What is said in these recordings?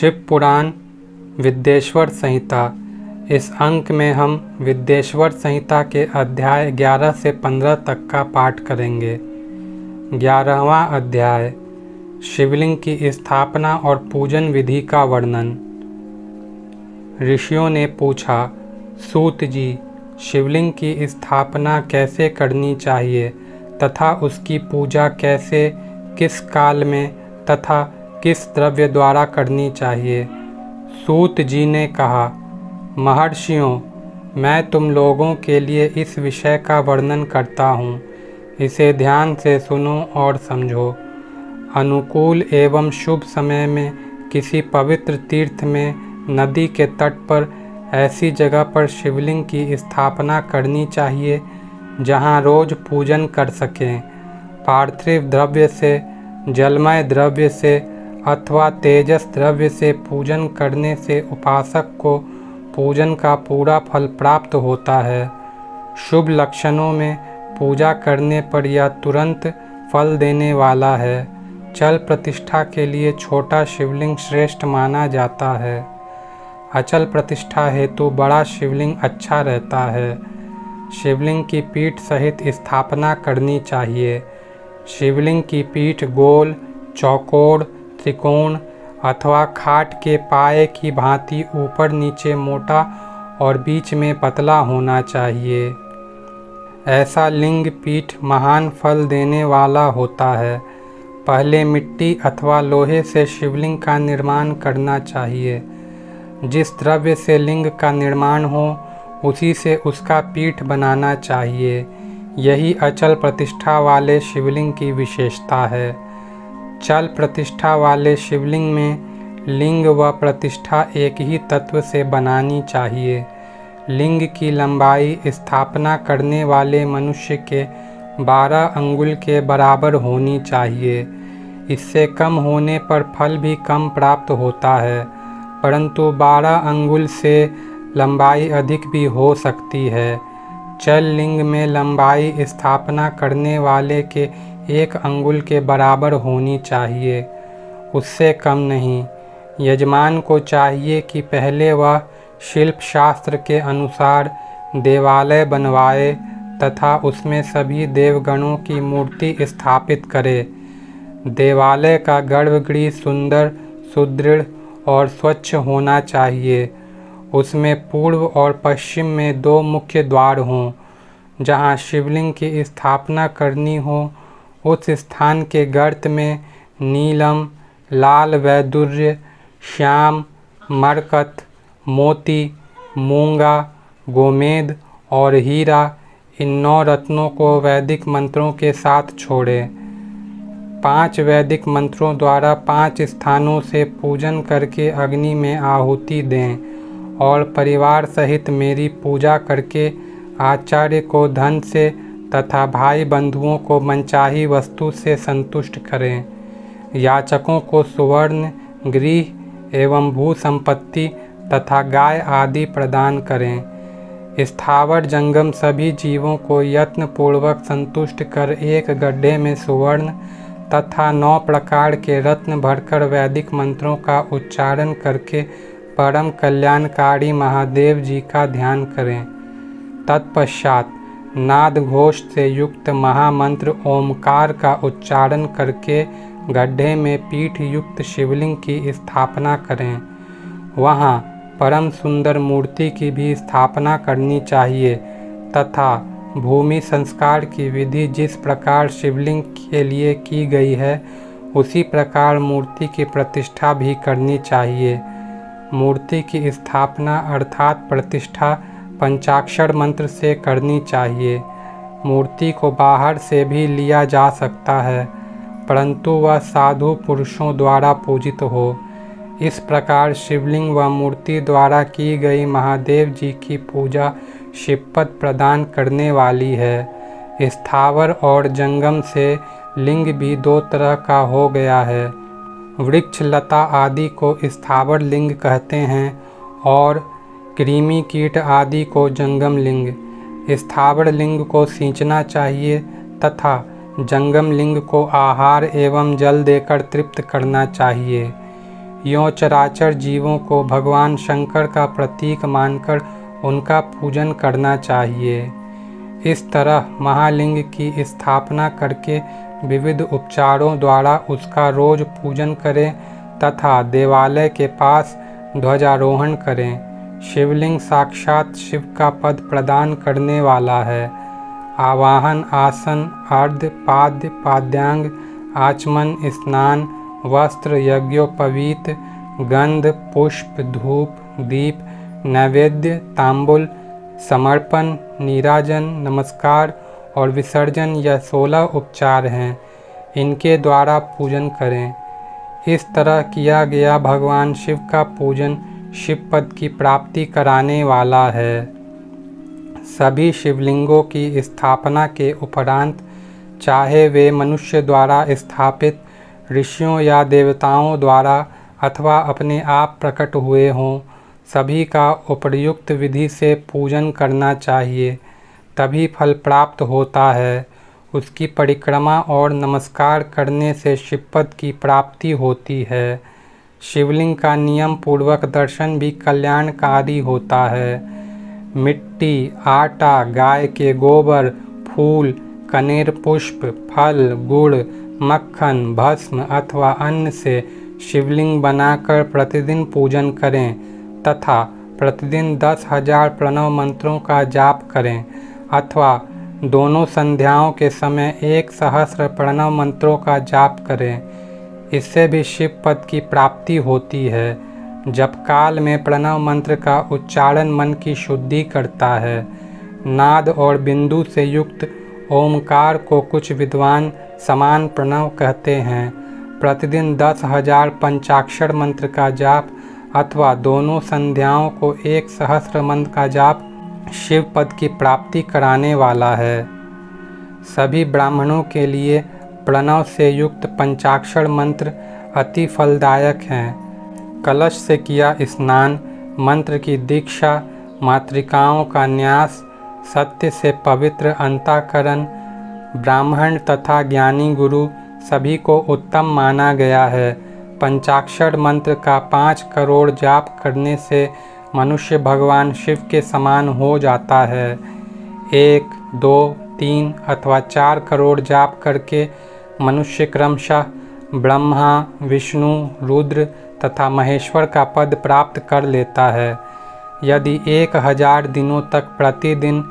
शिव पुराण विद्येश्वर संहिता। इस अंक में हम विद्येश्वर संहिता के अध्याय 11 से 15 तक का पाठ करेंगे। 11वां अध्याय शिवलिंग की स्थापना और पूजन विधि का वर्णन। ऋषियों ने पूछा, सूत जी, शिवलिंग की स्थापना कैसे करनी चाहिए तथा उसकी पूजा कैसे, किस काल में तथा किस द्रव्य द्वारा करनी चाहिए। सूत जी ने कहा, महर्षियों, मैं तुम लोगों के लिए इस विषय का वर्णन करता हूँ। इसे ध्यान से सुनो और समझो। अनुकूल एवं शुभ समय में किसी पवित्र तीर्थ में, नदी के तट पर, ऐसी जगह पर शिवलिंग की स्थापना करनी चाहिए जहाँ रोज पूजन कर सकें। पार्थिव द्रव्य से, जलमय द्रव्य से अथवा तेजस द्रव्य से पूजन करने से उपासक को पूजन का पूरा फल प्राप्त होता है। शुभ लक्षणों में पूजा करने पर यह तुरंत फल देने वाला है। चल प्रतिष्ठा के लिए छोटा शिवलिंग श्रेष्ठ माना जाता है। अचल प्रतिष्ठा हेतु बड़ा शिवलिंग अच्छा रहता है। शिवलिंग की पीठ सहित स्थापना करनी चाहिए। शिवलिंग की पीठ गोल, चौकोर, त्रिकोण अथवा खाट के पाए की भांति ऊपर नीचे मोटा और बीच में पतला होना चाहिए। ऐसा लिंग पीठ महान फल देने वाला होता है। पहले मिट्टी अथवा लोहे से शिवलिंग का निर्माण करना चाहिए। जिस द्रव्य से लिंग का निर्माण हो उसी से उसका पीठ बनाना चाहिए। यही अचल प्रतिष्ठा वाले शिवलिंग की विशेषता है। चल प्रतिष्ठा वाले शिवलिंग में लिंग व प्रतिष्ठा एक ही तत्व से बनानी चाहिए। लिंग की लंबाई स्थापना करने वाले मनुष्य के 12 अंगुल के बराबर होनी चाहिए। इससे कम होने पर फल भी कम प्राप्त होता है, परंतु 12 अंगुल से लंबाई अधिक भी हो सकती है। चल लिंग में लंबाई स्थापना करने वाले के 1 अंगुल के बराबर होनी चाहिए, उससे कम नहीं। यजमान को चाहिए कि पहले वह शिल्प शास्त्र के अनुसार देवालय बनवाए तथा उसमें सभी देवगणों की मूर्ति स्थापित करे। देवालय का गर्भगृह सुंदर, सुदृढ़ और स्वच्छ होना चाहिए। उसमें पूर्व और पश्चिम में 2 मुख्य द्वार हों। जहाँ शिवलिंग की स्थापना करनी हो उस स्थान के गर्त में नीलम, लाल वैदुर्य, श्याम, मरकत, मोती, मूंगा, गोमेद और हीरा, इन 9 रत्नों को वैदिक मंत्रों के साथ छोड़ें। 5 वैदिक मंत्रों द्वारा 5 स्थानों से पूजन करके अग्नि में आहुति दें और परिवार सहित मेरी पूजा करके आचार्य को धन से तथा भाई बंधुओं को मनचाही वस्तु से संतुष्ट करें। याचकों को सुवर्ण, गृह एवं भू संपत्ति तथा गाय आदि प्रदान करें। स्थावर जंगम सभी जीवों को यत्न पूर्वक संतुष्ट कर एक गड्ढे में सुवर्ण तथा 9 प्रकार के रत्न भरकर वैदिक मंत्रों का उच्चारण करके परम कल्याणकारी महादेव जी का ध्यान करें। तत्पश्चात नाद घोष से युक्त महामंत्र ओमकार का उच्चारण करके गड्ढे में पीठ युक्त शिवलिंग की स्थापना करें। वहाँ परम सुंदर मूर्ति की भी स्थापना करनी चाहिए तथा भूमि संस्कार की विधि जिस प्रकार शिवलिंग के लिए की गई है उसी प्रकार मूर्ति की प्रतिष्ठा भी करनी चाहिए। मूर्ति की स्थापना अर्थात प्रतिष्ठा पंचाक्षर मंत्र से करनी चाहिए। मूर्ति को बाहर से भी लिया जा सकता है, परंतु वह साधु पुरुषों द्वारा पूजित हो। इस प्रकार शिवलिंग व मूर्ति द्वारा की गई महादेव जी की पूजा शिवपद प्रदान करने वाली है। स्थावर और जंगम से लिंग भी 2 तरह का हो गया है। वृक्ष लता आदि को स्थावर लिंग कहते हैं और कृमि कीट आदि को जंगम लिंग। स्थावर लिंग को सींचना चाहिए तथा जंगम लिंग को आहार एवं जल देकर तृप्त करना चाहिए। यों चराचर जीवों को भगवान शंकर का प्रतीक मानकर उनका पूजन करना चाहिए। इस तरह महालिंग की स्थापना करके विविध उपचारों द्वारा उसका रोज पूजन करें तथा देवालय के पास ध्वजारोहण करें। शिवलिंग साक्षात शिव का पद प्रदान करने वाला है। आवाहन, आसन, अर्घ्य, पाद्य, पाद्यांग, आचमन, स्नान, वस्त्र, यज्ञोपवीत, गंध, पुष्प, धूप, दीप, नैवेद्य, तांबुल, समर्पण, नीराजन, नमस्कार और विसर्जन यह 16 उपचार हैं। इनके द्वारा पूजन करें। इस तरह किया गया भगवान शिव का पूजन शिव पद की प्राप्ति कराने वाला है। सभी शिवलिंगों की स्थापना के उपरांत, चाहे वे मनुष्य द्वारा स्थापित, ऋषियों या देवताओं द्वारा अथवा अपने आप प्रकट हुए हों, सभी का उपयुक्त विधि से पूजन करना चाहिए, तभी फल प्राप्त होता है। उसकी परिक्रमा और नमस्कार करने से शिवपद की प्राप्ति होती है। शिवलिंग का नियम पूर्वक दर्शन भी कल्याणकारी होता है। मिट्टी, आटा, गाय के गोबर, फूल, कनेर पुष्प, फल, गुड़, मक्खन, भस्म अथवा अन्न से शिवलिंग बनाकर प्रतिदिन पूजन करें तथा प्रतिदिन 10,000 प्रणव मंत्रों का जाप करें अथवा दोनों संध्याओं के समय 1,000 प्रणव मंत्रों का जाप करें। इससे भी शिव पद की प्राप्ति होती है। जप काल में प्रणव मंत्र का उच्चारण मन की शुद्धि करता है। नाद और बिंदु से युक्त ओमकार को कुछ विद्वान समान प्रणव कहते हैं। प्रतिदिन 10,000 पंचाक्षर मंत्र का जाप अथवा दोनों संध्याओं को 1,000 मंत्र का जाप शिव पद की प्राप्ति कराने वाला है। सभी ब्राह्मणों के लिए प्रणव से युक्त पंचाक्षर मंत्र अति फलदायक हैं। कलश से किया स्नान, मंत्र की दीक्षा, मातृकाओं का न्यास, सत्य से पवित्र अंतःकरण, ब्राह्मण तथा ज्ञानी गुरु सभी को उत्तम माना गया है। पंचाक्षर मंत्र का 5 करोड़ जाप करने से मनुष्य भगवान शिव के समान हो जाता है। 1, 2, 3 अथवा 4 करोड़ जाप करके मनुष्य क्रमशः ब्रह्मा, विष्णु, रुद्र तथा महेश्वर का पद प्राप्त कर लेता है। यदि 1000 दिनों तक प्रतिदिन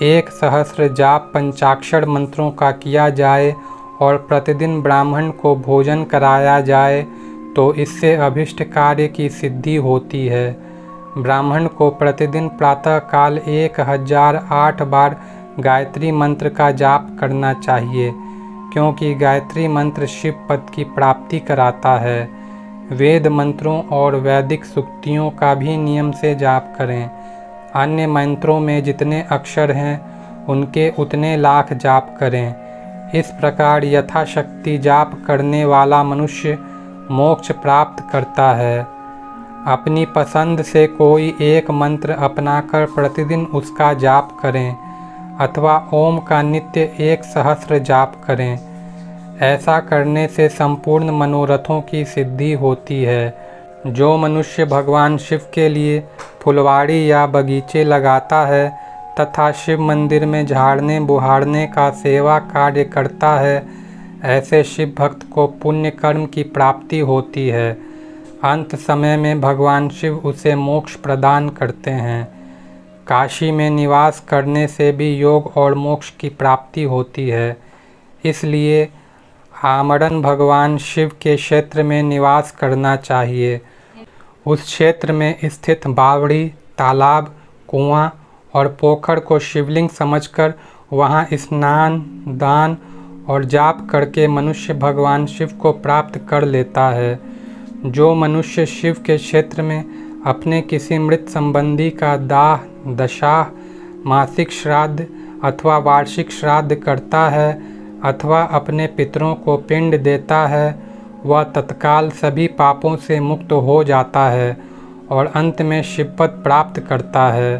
1,000 जाप पंचाक्षर मंत्रों का किया जाए और प्रतिदिन ब्राह्मण को भोजन कराया जाए तो इससे अभिष्ट कार्य की सिद्धि होती है। ब्राह्मण को प्रतिदिन प्रातः काल 1008 बार गायत्री मंत्र का जाप करना चाहिए, क्योंकि गायत्री मंत्र शिव पद की प्राप्ति कराता है। वेद मंत्रों और वैदिक सूक्तियों का भी नियम से जाप करें। अन्य मंत्रों में जितने अक्षर हैं उनके उतने लाख जाप करें। इस प्रकार यथाशक्ति जाप करने वाला मनुष्य मोक्ष प्राप्त करता है। अपनी पसंद से कोई एक मंत्र अपनाकर प्रतिदिन उसका जाप करें अथवा ओम का नित्य 1,000 जाप करें। ऐसा करने से संपूर्ण मनोरथों की सिद्धि होती है। जो मनुष्य भगवान शिव के लिए फुलवाड़ी या बगीचे लगाता है तथा शिव मंदिर में झाड़ने बुहारने का सेवा कार्य करता है, ऐसे शिव भक्त को पुण्य कर्म की प्राप्ति होती है। अंत समय में भगवान शिव उसे मोक्ष प्रदान करते हैं। काशी में निवास करने से भी योग और मोक्ष की प्राप्ति होती है। इसलिए आमरण भगवान शिव के क्षेत्र में निवास करना चाहिए। उस क्षेत्र में स्थित बावड़ी, तालाब, कुआं और पोखर को शिवलिंग समझकर वहां स्नान, दान और जाप करके मनुष्य भगवान शिव को प्राप्त कर लेता है। जो मनुष्य शिव के क्षेत्र में अपने किसी मृत संबंधी का दाह, दशाह, मासिक श्राद्ध अथवा वार्षिक श्राद्ध करता है अथवा अपने पितरों को पिंड देता है, वह तत्काल सभी पापों से मुक्त हो जाता है और अंत में शिवपद प्राप्त करता है।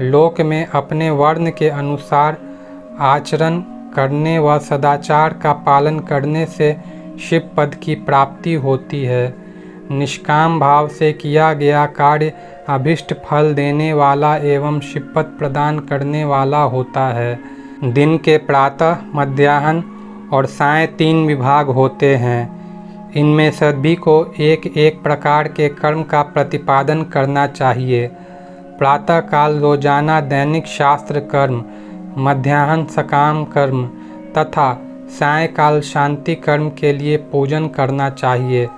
लोक में अपने वर्ण के अनुसार आचरण करने व सदाचार का पालन करने से शिव पद की प्राप्ति होती है। निष्काम भाव से किया गया कार्य अभिष्ट फल देने वाला एवं शिवपद प्रदान करने वाला होता है। दिन के प्रातः, मध्याह्न और सायं 3 विभाग होते हैं। इनमें सभी को एक एक प्रकार के कर्म का प्रतिपादन करना चाहिए। प्रातःकाल रोजाना दैनिक शास्त्र कर्म, मध्याह्न सकाम कर्म तथा सायंकाल शांति कर्म के लिए पूजन करना चाहिए।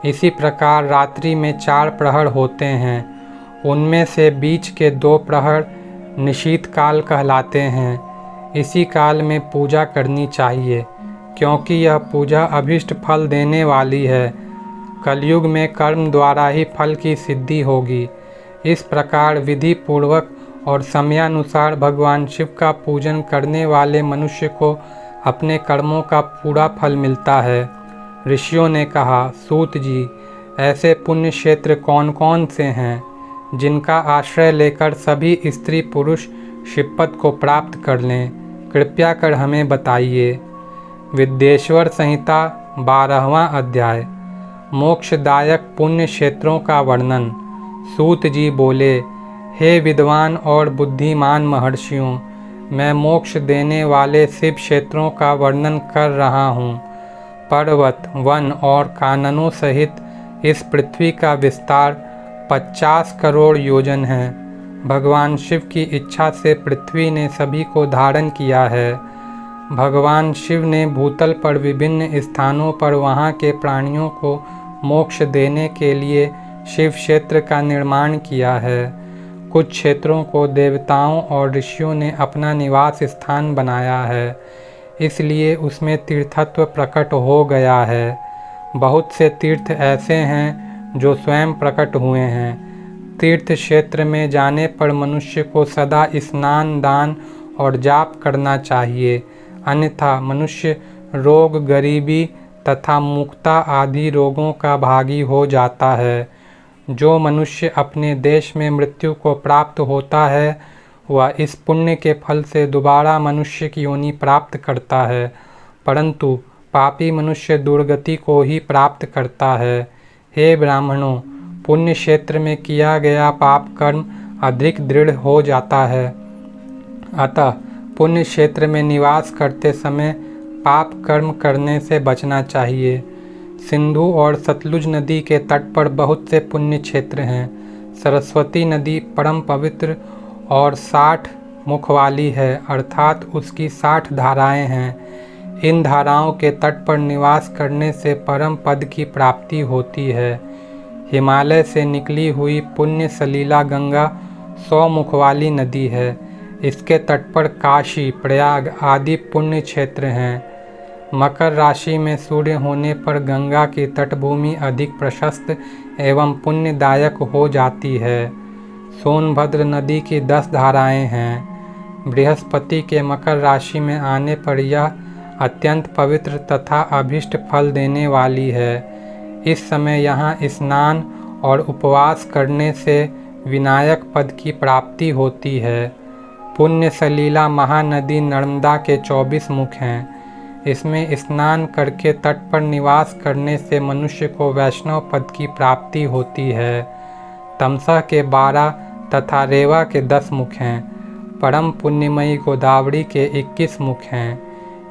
इसी प्रकार रात्रि में 4 प्रहर होते हैं। उनमें से बीच के 2 प्रहर निशीथ काल कहलाते हैं। इसी काल में पूजा करनी चाहिए, क्योंकि यह पूजा अभिष्ट फल देने वाली है। कलयुग में कर्म द्वारा ही फल की सिद्धि होगी। इस प्रकार विधि पूर्वक और समयानुसार भगवान शिव का पूजन करने वाले मनुष्य को अपने कर्मों का पूरा फल मिलता है। ऋषियों ने कहा, सूत जी, ऐसे पुण्य क्षेत्र कौन कौन से हैं जिनका आश्रय लेकर सभी स्त्री पुरुष शिवपद को प्राप्त कर लें? कृपया कर हमें बताइए। विद्येश्वर संहिता 12वां अध्याय। मोक्षदायक पुण्य क्षेत्रों का वर्णन। सूत जी बोले, हे विद्वान और बुद्धिमान महर्षियों, मैं मोक्ष देने वाले शिव क्षेत्रों का वर्णन कर रहा हूँ। पर्वत, वन और काननों सहित इस पृथ्वी का विस्तार 50 करोड़ योजन है। भगवान शिव की इच्छा से पृथ्वी ने सभी को धारण किया है। भगवान शिव ने भूतल पर विभिन्न स्थानों पर वहाँ के प्राणियों को मोक्ष देने के लिए शिव क्षेत्र का निर्माण किया है। कुछ क्षेत्रों को देवताओं और ऋषियों ने अपना निवास स्थान बनाया है, इसलिए उसमें तीर्थत्व प्रकट हो गया है। बहुत से तीर्थ ऐसे हैं जो स्वयं प्रकट हुए हैं। तीर्थ क्षेत्र में जाने पर मनुष्य को सदा स्नान, दान और जाप करना चाहिए, अन्यथा मनुष्य रोग, गरीबी तथा मुक्ता आदि रोगों का भागी हो जाता है। जो मनुष्य अपने देश में मृत्यु को प्राप्त होता है वह इस पुण्य के फल से दोबारा मनुष्य की योनि प्राप्त करता है, परंतु पापी मनुष्य दुर्गति को ही प्राप्त करता है। हे ब्राह्मणों, पुण्य क्षेत्र में किया गया पाप कर्म अधिक दृढ़ हो जाता है। अतः पुण्य क्षेत्र में निवास करते समय पाप कर्म करने से बचना चाहिए। सिंधु और सतलुज नदी के तट पर बहुत से पुण्य क्षेत्र हैं। सरस्वती नदी परम पवित्र और 60 मुख वाली है, अर्थात उसकी 60 धाराएं हैं। इन धाराओं के तट पर निवास करने से परम पद की प्राप्ति होती है। हिमालय से निकली हुई पुण्य सलीला गंगा 100 मुख वाली नदी है। इसके तट पर काशी, प्रयाग आदि पुण्य क्षेत्र हैं। मकर राशि में सूर्य होने पर गंगा की तटभूमि अधिक प्रशस्त एवं पुण्यदायक हो जाती है। सोनभद्र नदी की 10 धाराएं हैं। बृहस्पति के मकर राशि में आने पर यह अत्यंत पवित्र तथा अभीष्ट फल देने वाली है। इस समय यहाँ स्नान और उपवास करने से विनायक पद की प्राप्ति होती है। पुण्य सलीला महानदी नर्मदा के 24 मुख हैं। इसमें स्नान करके तट पर निवास करने से मनुष्य को वैष्णव पद की प्राप्ति होती है। तमसा के 12 तथा रेवा के 10 मुख हैं। परम पुण्यमयी गोदावरी के 21 मुख हैं।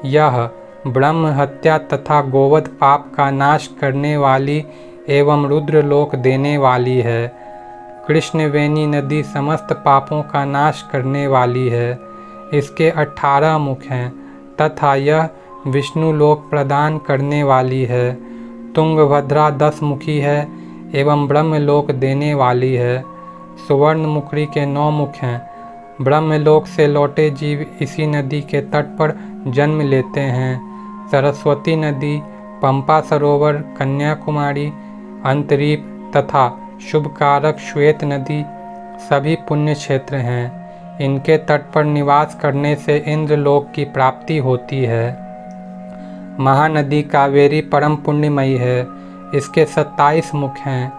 यह ब्रह्म हत्या तथा गोवध पाप का नाश करने वाली एवं रुद्रलोक देने वाली है। कृष्णवेणी नदी समस्त पापों का नाश करने वाली है। इसके 18 मुख हैं तथा यह विष्णु लोक प्रदान करने वाली है। तुंगभद्रा 10 मुखी है एवं ब्रह्मलोक देने वाली है। सुवर्ण मुखरी के 9 मुख हैं। ब्रह्मलोक से लौटे जीव इसी नदी के तट पर जन्म लेते हैं। सरस्वती नदी, पंपा सरोवर, कन्याकुमारी, अंतरीप तथा शुभकारक श्वेत नदी सभी पुण्य क्षेत्र हैं। इनके तट पर निवास करने से इंद्रलोक की प्राप्ति होती है। महानदी कावेरी परम पुण्यमयी है। इसके 27 मुख हैं।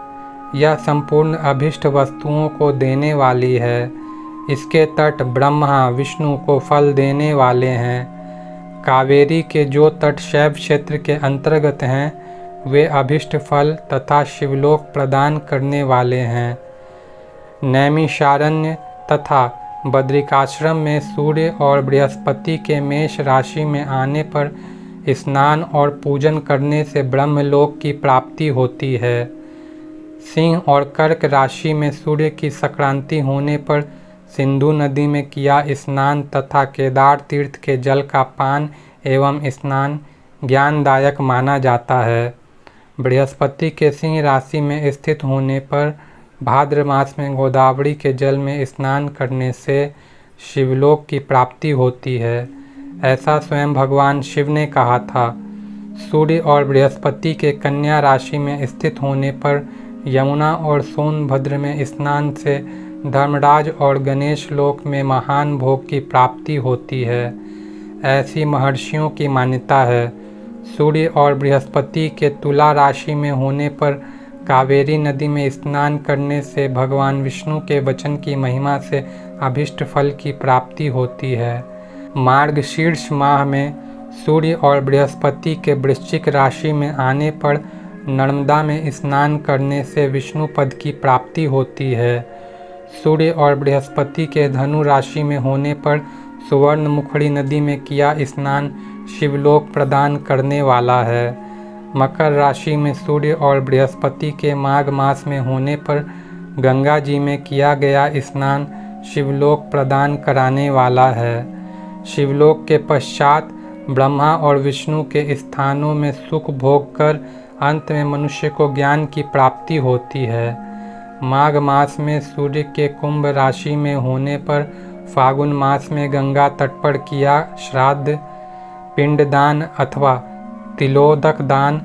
यह संपूर्ण अभिष्ट वस्तुओं को देने वाली है। इसके तट ब्रह्मा विष्णु को फल देने वाले हैं। कावेरी के जो तट शैव क्षेत्र के अंतर्गत हैं वे अभिष्ट फल तथा शिवलोक प्रदान करने वाले हैं। नैमिषारण्य तथा बद्रिकाश्रम में सूर्य और बृहस्पति के मेष राशि में आने पर स्नान और पूजन करने से ब्रह्मलोक की प्राप्ति होती है। सिंह और कर्क राशि में सूर्य की संक्रांति होने पर सिंधु नदी में किया स्नान तथा केदार तीर्थ के जल का पान एवं स्नान ज्ञानदायक माना जाता है। बृहस्पति के सिंह राशि में स्थित होने पर भाद्र मास में गोदावरी के जल में स्नान करने से शिवलोक की प्राप्ति होती है। ऐसा स्वयं भगवान शिव ने कहा था। सूर्य और बृहस्पति के कन्या राशि में स्थित होने पर यमुना और सोनभद्र में स्नान से धर्मराज और गणेश लोक में महान भोग की प्राप्ति होती है। ऐसी महर्षियों की मान्यता है। सूर्य और बृहस्पति के तुला राशि में होने पर कावेरी नदी में स्नान करने से भगवान विष्णु के वचन की महिमा से अभिष्ट फल की प्राप्ति होती है। मार्गशीर्ष माह में सूर्य और बृहस्पति के वृश्चिक राशि में आने पर नर्मदा में स्नान करने से विष्णु पद की प्राप्ति होती है। सूर्य और बृहस्पति के धनु राशि में होने पर सुवर्णमुखी नदी में किया स्नान शिवलोक प्रदान करने वाला है। मकर राशि में सूर्य और बृहस्पति के माघ मास में होने पर गंगा जी में किया गया स्नान शिवलोक प्रदान कराने वाला है। शिवलोक के पश्चात ब्रह्मा और विष्णु के स्थानों में सुख भोग कर अंत में मनुष्य को ज्ञान की प्राप्ति होती है। माघ मास में सूर्य के कुंभ राशि में होने पर फागुन मास में गंगा तट पर किया श्राद्ध, पिंडदान अथवा तिलोदक दान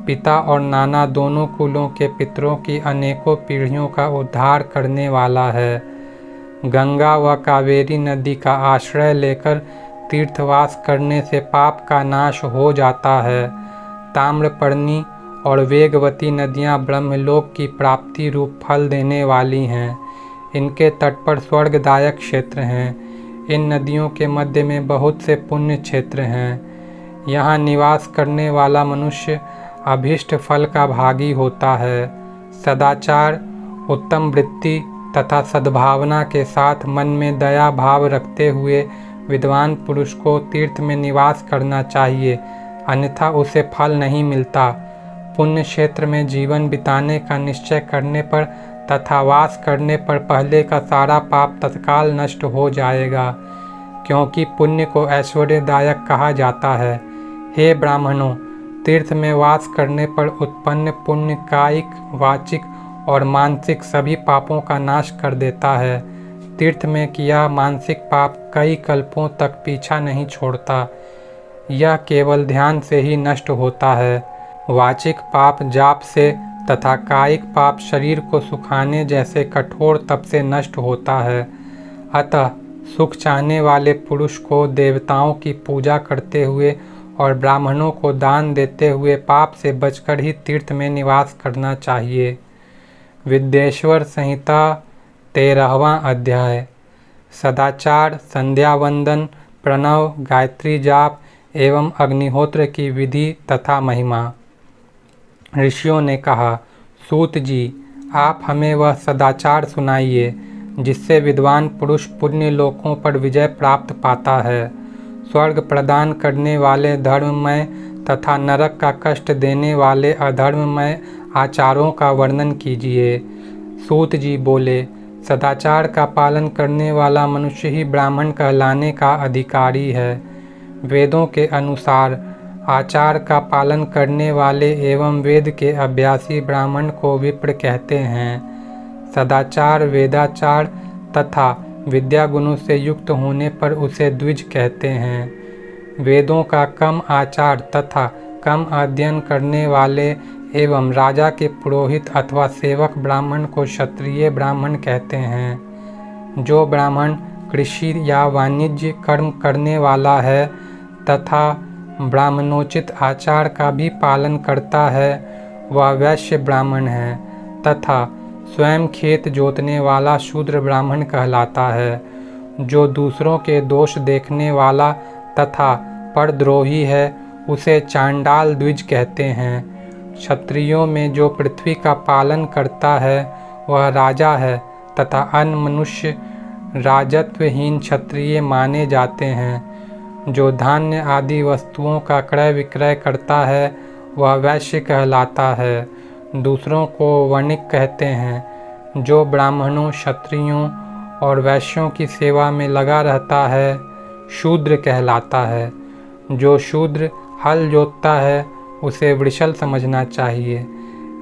पिता और नाना दोनों कुलों के पितरों की अनेकों पीढ़ियों का उद्धार करने वाला है। गंगा व कावेरी नदी का आश्रय लेकर तीर्थवास करने से पाप का नाश हो जाता है। ताम्रपर्णी और वेगवती नदियाँ ब्रह्मलोक की प्राप्ति रूप फल देने वाली हैं। इनके तट पर स्वर्गदायक क्षेत्र हैं। इन नदियों के मध्य में बहुत से पुण्य क्षेत्र हैं। यहाँ निवास करने वाला मनुष्य अभीष्ट फल का भागी होता है। सदाचार, उत्तम वृत्ति तथा सद्भावना के साथ मन में दया भाव रखते हुए विद्वान पुरुष को तीर्थ में निवास करना चाहिए, अन्यथा उसे फल नहीं मिलता। पुण्य क्षेत्र में जीवन बिताने का निश्चय करने पर तथा वास करने पर पहले का सारा पाप तत्काल नष्ट हो जाएगा, क्योंकि पुण्य को ऐश्वर्यदायक कहा जाता है। हे ब्राह्मणों, तीर्थ में वास करने पर उत्पन्न पुण्य कायिक, वाचिक और मानसिक सभी पापों का नाश कर देता है। तीर्थ में किया मानसिक पाप कई कल्पों तक पीछा नहीं छोड़ता। यह केवल ध्यान से ही नष्ट होता है। वाचिक पाप जाप से तथा कायिक पाप शरीर को सुखाने जैसे कठोर तप से नष्ट होता है। अतः सुख चाहने वाले पुरुष को देवताओं की पूजा करते हुए और ब्राह्मणों को दान देते हुए पाप से बचकर ही तीर्थ में निवास करना चाहिए। विद्येश्वर संहिता 13वां अध्याय। सदाचार, संध्या वंदन, प्रणव, गायत्री जाप एवं अग्निहोत्र की विधि तथा महिमा। ऋषियों ने कहा, सूत जी, आप हमें वह सदाचार सुनाइए जिससे विद्वान पुरुष पुण्य लोकों पर विजय प्राप्त पाता है। स्वर्ग प्रदान करने वाले धर्ममय तथा नरक का कष्ट देने वाले अधर्ममय आचारों का वर्णन कीजिए। सूत जी बोले, सदाचार का पालन करने वाला मनुष्य ही ब्राह्मण कहलाने का अधिकारी है। वेदों के अनुसार आचार का पालन करने वाले एवं वेद के अभ्यासी ब्राह्मण को विप्र कहते हैं। सदाचार, वेदाचार तथा विद्या गुणों से युक्त होने पर उसे द्विज कहते हैं। वेदों का कम आचार तथा कम अध्ययन करने वाले एवं राजा के पुरोहित अथवा सेवक ब्राह्मण को क्षत्रिय ब्राह्मण कहते हैं। जो ब्राह्मण कृषि या वाणिज्य कर्म करने वाला है तथा ब्राह्मणोचित आचार का भी पालन करता है, वह वैश्य ब्राह्मण है तथा स्वयं खेत जोतने वाला शूद्र ब्राह्मण कहलाता है। जो दूसरों के दोष देखने वाला तथा परद्रोही है, उसे चांडाल द्विज कहते हैं। क्षत्रियों में जो पृथ्वी का पालन करता है वह राजा है तथा अन्य मनुष्य राजत्वहीन क्षत्रिय माने जाते हैं। जो धान्य आदि वस्तुओं का क्रय विक्रय करता है वह वैश्य कहलाता है। दूसरों को वणिक कहते हैं। जो ब्राह्मणों, क्षत्रियों और वैश्यों की सेवा में लगा रहता है शूद्र कहलाता है। जो शूद्र हल जोतता है उसे वृषल समझना चाहिए।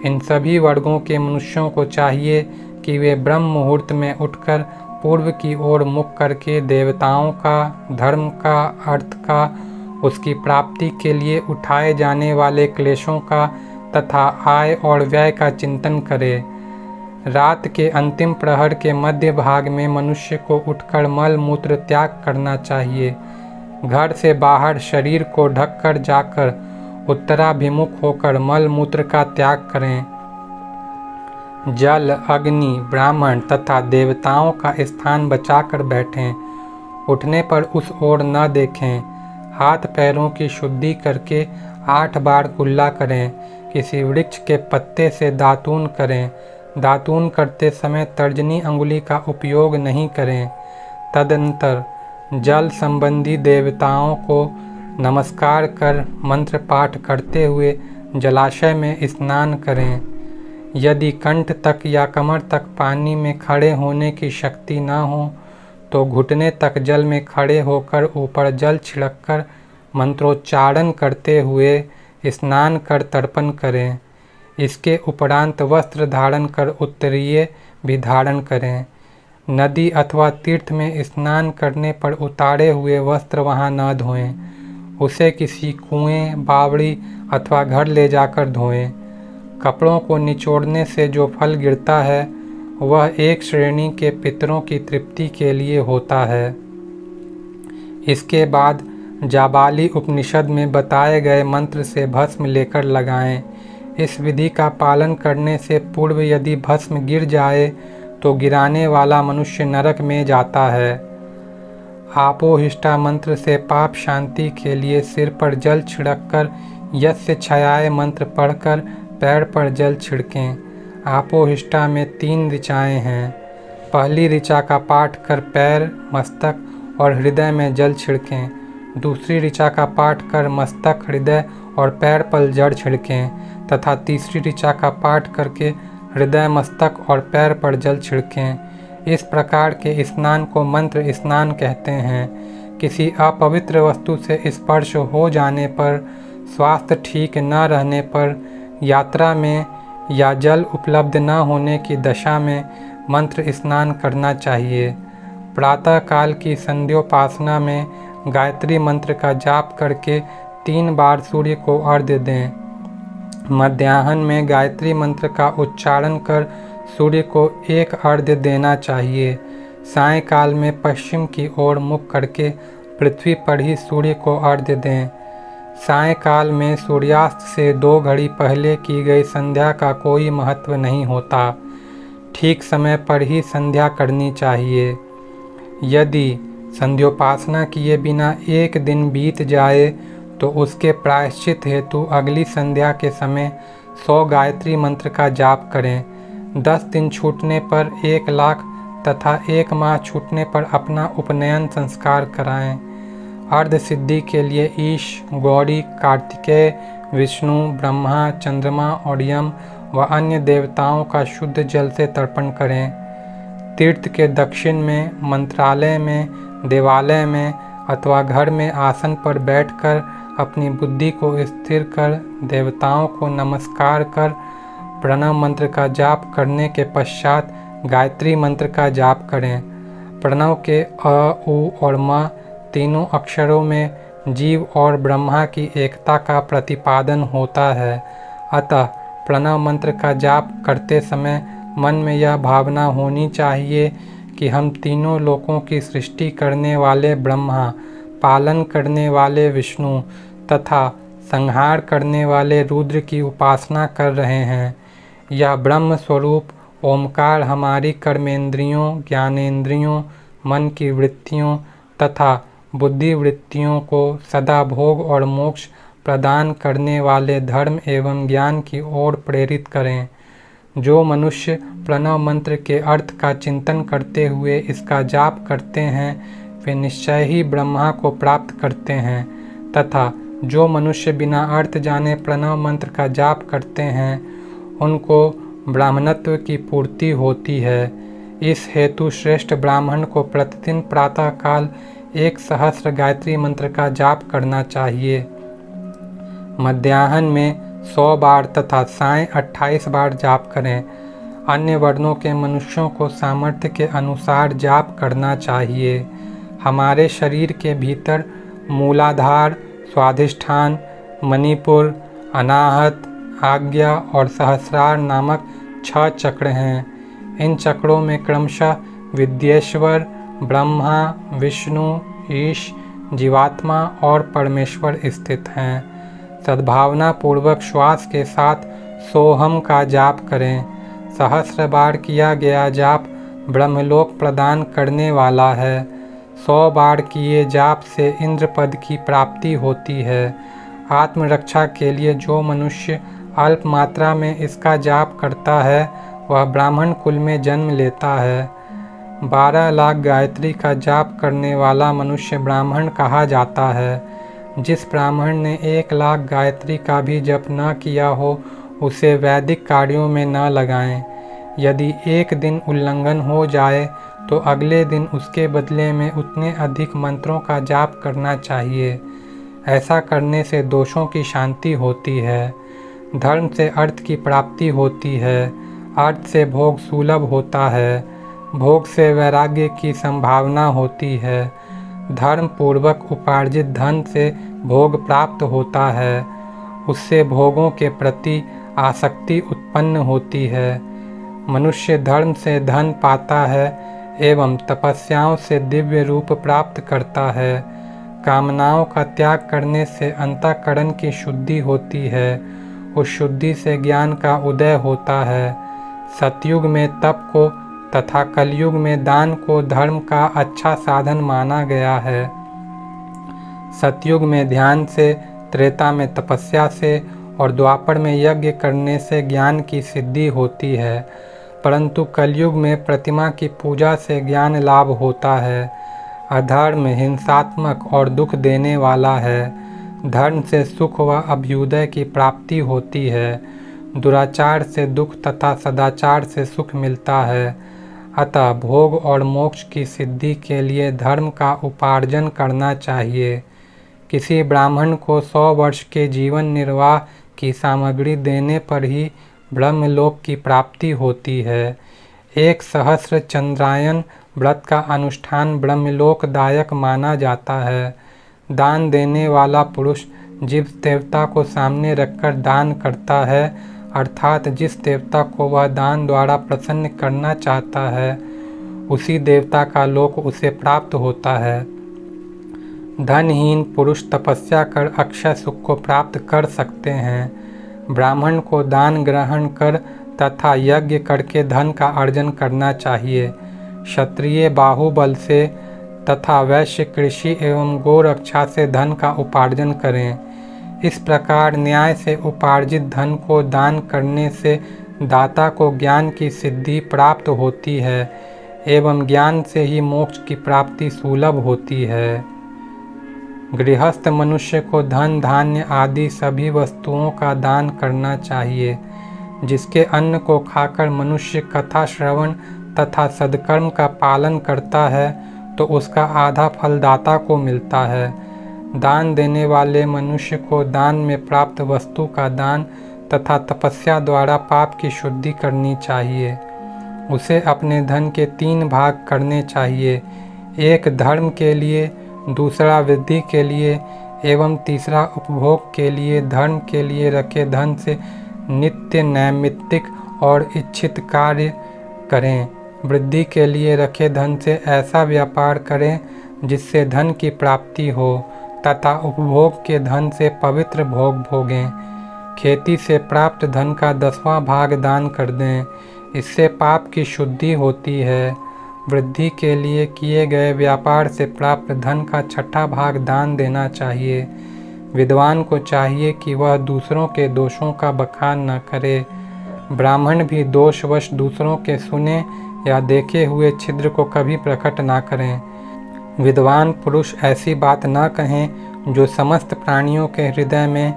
इन सभी वर्गों के मनुष्यों को चाहिए कि वे ब्रह्म मुहूर्त में उठकर पूर्व की ओर मुख करके देवताओं का, धर्म का, अर्थ का, उसकी प्राप्ति के लिए उठाए जाने वाले क्लेशों का तथा आय और व्यय का चिंतन करें। रात के अंतिम प्रहर के मध्य भाग में मनुष्य को उठकर मल मूत्र त्याग करना चाहिए। घर से बाहर शरीर को ढककर जाकर उत्तराभिमुख होकर मल मूत्र का त्याग करें। जल, अग्नि, ब्राह्मण तथा देवताओं का स्थान बचाकर बैठें। उठने पर उस ओर न देखें। हाथ पैरों की शुद्धि करके 8 बार कुल्ला करें। किसी वृक्ष के पत्ते से दातून करें। दातून करते समय तर्जनी अंगुली का उपयोग नहीं करें। तदनंतर जल संबंधी देवताओं को नमस्कार कर मंत्र पाठ करते हुए जलाशय में स्नान करें। यदि कंठ तक या कमर तक पानी में खड़े होने की शक्ति न हो तो घुटने तक जल में खड़े होकर ऊपर जल छिड़ककर मंत्रोच्चारण करते हुए स्नान कर तर्पण करें। इसके उपरांत वस्त्र धारण कर उत्तरीय भी धारण करें। नदी अथवा तीर्थ में स्नान करने पर उतारे हुए वस्त्र वहां न धोएं। उसे किसी कुएं, बावड़ी अथवा घर ले जाकर धोएं। कपड़ों को निचोड़ने से जो फल गिरता है वह एक श्रेणी के पितरों की तृप्ति के लिए होता है। इसके बाद जाबाली उपनिषद में बताए गए मंत्र से भस्म लेकर लगाएं। इस विधि का पालन करने से पूर्व यदि भस्म गिर जाए तो गिराने वाला मनुष्य नरक में जाता है। आपोहिष्टा मंत्र से पाप शांति के लिए सिर पर जल छिड़ककर यस्य छयाय मंत्र पढ़कर पैर पर जल छिड़कें। आपोहिष्टा में 3 ऋचाएँ हैं। पहली ऋचा का पाठ कर पैर, मस्तक और हृदय में जल छिड़कें। दूसरी ऋचा का पाठ कर मस्तक, हृदय और पैर पर जल छिड़कें तथा तीसरी ऋचा का पाठ करके हृदय, मस्तक और पैर पर जल छिड़कें। इस प्रकार के स्नान को मंत्र स्नान कहते हैं। किसी अपवित्र वस्तु से स्पर्श हो जाने पर, स्वास्थ्य ठीक न रहने पर, यात्रा में या जल उपलब्ध न होने की दशा में मंत्र स्नान करना चाहिए। प्रातः काल की संध्योपासना में गायत्री मंत्र का जाप करके 3 बार सूर्य को अर्घ्य दें। मध्याह्न में गायत्री मंत्र का उच्चारण कर सूर्य को 1 अर्घ्य देना चाहिए। सायंकाल में पश्चिम की ओर मुख करके पृथ्वी पर ही सूर्य को अर्घ्य दें। सायंकाल में सूर्यास्त से 2 घड़ी पहले की गई संध्या का कोई महत्व नहीं होता। ठीक समय पर ही संध्या करनी चाहिए। यदि संध्योपासना किए बिना 1 दिन बीत जाए तो उसके प्रायश्चित हेतु अगली संध्या के समय 100 गायत्री मंत्र का जाप करें। 10 दिन छूटने पर 1 लाख तथा 1 माह छूटने पर अपना उपनयन संस्कार कराएं। अर्ध सिद्धि के लिए ईश, गौरी, कार्तिकेय, विष्णु, ब्रह्मा, चंद्रमा और यम व अन्य देवताओं का शुद्ध जल से तर्पण करें। तीर्थ के दक्षिण में, मंत्रालय में, देवालय में अथवा घर में आसन पर बैठकर अपनी बुद्धि को स्थिर कर देवताओं को नमस्कार कर प्रणव मंत्र का जाप करने के पश्चात गायत्री मंत्र का जाप करें। प्रणव के अ, उ और म तीनों अक्षरों में जीव और ब्रह्मा की एकता का प्रतिपादन होता है। अतः प्रणव मंत्र का जाप करते समय मन में यह भावना होनी चाहिए कि हम तीनों लोकों की सृष्टि करने वाले ब्रह्मा, पालन करने वाले विष्णु तथा संहार करने वाले रुद्र की उपासना कर रहे हैं। यह ब्रह्म स्वरूप ओमकार हमारी कर्मेंद्रियों, ज्ञानेंद्रियों, मन की वृत्तियों तथा बुद्धि वृत्तियों को सदा भोग और मोक्ष प्रदान करने वाले धर्म एवं ज्ञान की ओर प्रेरित करें। जो मनुष्य प्रणव मंत्र के अर्थ का चिंतन करते हुए इसका जाप करते हैं वे निश्चय ही ब्रह्मा को प्राप्त करते हैं, तथा जो मनुष्य बिना अर्थ जाने प्रणव मंत्र का जाप करते हैं उनको ब्राह्मणत्व की पूर्ति होती है। इस हेतु श्रेष्ठ ब्राह्मण को प्रतिदिन प्रातःकाल 1000 गायत्री मंत्र का जाप करना चाहिए। मध्याह्न में 100 बार तथा साय 28 बार जाप करें। अन्य वर्णों के मनुष्यों को सामर्थ्य के अनुसार जाप करना चाहिए। हमारे शरीर के भीतर मूलाधार, स्वाधिष्ठान, मणिपुर, अनाहत, आज्ञा और सहस्रार नामक 6 चक्र हैं। इन चक्रों में क्रमशः विद्येश्वर, ब्रह्मा, विष्णु, ईश, जीवात्मा और परमेश्वर स्थित हैं। सद्भावना पूर्वक श्वास के साथ सोहम का जाप करें। 1000 बार किया गया जाप ब्रह्मलोक प्रदान करने वाला है। 100 बार किए जाप से इंद्र पद की प्राप्ति होती है। आत्मरक्षा के लिए जो मनुष्य अल्प मात्रा में इसका जाप करता है वह ब्राह्मण कुल में जन्म लेता है। 12 लाख गायत्री का जाप करने वाला मनुष्य ब्राह्मण कहा जाता है। जिस ब्राह्मण ने 1 लाख गायत्री का भी जप न किया हो उसे वैदिक कार्यों में न लगाएं। यदि एक दिन उल्लंघन हो जाए तो अगले दिन उसके बदले में उतने अधिक मंत्रों का जाप करना चाहिए। ऐसा करने से दोषों की शांति होती है, धर्म से अर्थ की प्राप्ति होती है, अर्थ से भोग सुलभ होता है, भोग से वैराग्य की संभावना होती है, धर्म पूर्वक उपार्जित धन से भोग प्राप्त होता है, उससे भोगों के प्रति आसक्ति उत्पन्न होती है। मनुष्य धर्म से धन पाता है एवं तपस्याओं से दिव्य रूप प्राप्त करता है। कामनाओं का त्याग करने से अंतःकरण की शुद्धि होती है, उस शुद्धि से ज्ञान का उदय होता है। सतयुग में तप को तथा कलयुग में दान को धर्म का अच्छा साधन माना गया है। सतयुग में ध्यान से, त्रेता में तपस्या से और द्वापर में यज्ञ करने से ज्ञान की सिद्धि होती है, परंतु कलयुग में प्रतिमा की पूजा से ज्ञान लाभ होता है। अधर्म हिंसात्मक और दुख देने वाला है। धर्म से सुख व अभ्युदय की प्राप्ति होती है। दुराचार से दुख तथा सदाचार से सुख मिलता है। अतः भोग और मोक्ष की सिद्धि के लिए धर्म का उपार्जन करना चाहिए। किसी ब्राह्मण को 100 वर्ष के जीवन निर्वाह की सामग्री देने पर ही ब्रह्मलोक की प्राप्ति होती है। 1 सहस्र चंद्रायन व्रत का अनुष्ठान ब्रह्मलोकदायक माना जाता है। दान देने वाला पुरुष जिस देवता को सामने रखकर दान करता है, अर्थात जिस देवता को वह दान द्वारा प्रसन्न करना चाहता है, उसी देवता का लोक उसे प्राप्त होता है। धनहीन पुरुष तपस्या कर अक्षय सुख को प्राप्त कर सकते हैं। ब्राह्मण को दान ग्रहण कर तथा यज्ञ करके धन का अर्जन करना चाहिए। क्षत्रिय बाहुबल से तथा वैश्य कृषि एवं गोरक्षा से धन का उपार्जन करें। इस प्रकार न्याय से उपार्जित धन को दान करने से दाता को ज्ञान की सिद्धि प्राप्त होती है एवं ज्ञान से ही मोक्ष की प्राप्ति सुलभ होती है। गृहस्थ मनुष्य को धन धान्य आदि सभी वस्तुओं का दान करना चाहिए। जिसके अन्न को खाकर मनुष्य कथा श्रवण तथा सद्कर्म का पालन करता है तो उसका आधा फल दाता को मिलता है। दान देने वाले मनुष्य को दान में प्राप्त वस्तु का दान तथा तपस्या द्वारा पाप की शुद्धि करनी चाहिए। उसे अपने धन के 3 भाग करने चाहिए, एक धर्म के लिए, दूसरा वृद्धि के लिए एवं तीसरा उपभोग के लिए। धर्म के लिए रखे धन से नित्य नैमित्तिक और इच्छित कार्य करें। वृद्धि के लिए रखे धन से ऐसा व्यापार करें जिससे धन की प्राप्ति हो तथा उपभोग के धन से पवित्र भोग भोगें। खेती से प्राप्त धन का 10वां भाग दान कर दें, इससे पाप की शुद्धि होती है। वृद्धि के लिए किए गए व्यापार से प्राप्त धन का 6ठा भाग दान देना चाहिए। विद्वान को चाहिए कि वह दूसरों के दोषों का बखान न करे। ब्राह्मण भी दोषवश दूसरों के सुने या देखे हुए छिद्र को कभी प्रकट ना करें। विद्वान पुरुष ऐसी बात न कहें जो समस्त प्राणियों के हृदय में